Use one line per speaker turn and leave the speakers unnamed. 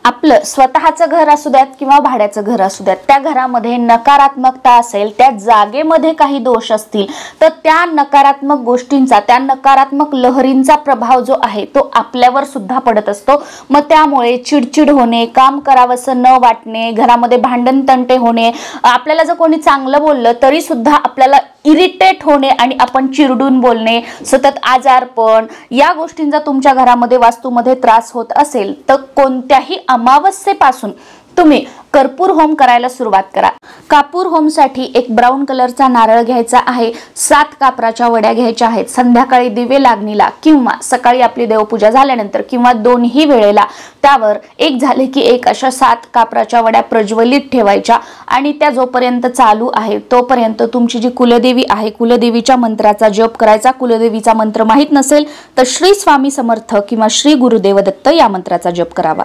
आपलं स्वतःचं घर असू द्यात किंवा भाड्याचं घर असू द्यात, त्या घरामध्ये नकारात्मकता असेल, त्या जागेमध्ये काही दोष असतील, तर त्या नकारात्मक गोष्टींचा, त्या नकारात्मक लहरींचा प्रभाव जो आहे तो आपल्यावर सुद्धा पडत असतो। मग त्यामुळे चिडचिड होणे, काम करावंसं न वाटणे, घरामध्ये भांडण तंटे होणे, आपल्याला जर कोणी चांगलं बोललं तरी सुद्धा आपल्याला इरिटेट होणे आणि आपण चिरडून बोलणे, सतत आजारपण, या गोष्टींचा तुमच्या घरामध्ये वास्तूमध्ये त्रास होत असेल तर कोणत्याही अमावस्येपासून तुम्ही कर्पूर होम करायला सुरुवात करा। कापूर होम साठी एक ब्राउन कलरचा नारळ घ्यायचा आहे, 7 कापराच्या वड्या घ्यायच्या आहेत। संध्याकाळी दिवे लागणीला किंवा सकाळी आपली देवपूजा झाल्यानंतर किंवा दोन्ही वेळेला त्यावर एक झाले की एक अशा 7 कापराच्या वड्या प्रज्वलित ठेवायच्या आणि त्या जोपर्यंत चालू आहे तोपर्यंत तुमची जी कुलदेवी आहे, कुलदेवीच्या मंत्राचा जप करायचा। कुलदेवीचा मंत्र माहित नसेल तर श्री स्वामी समर्थ किंवा श्री गुरुदेव दत्त या मंत्राचा जप करावा।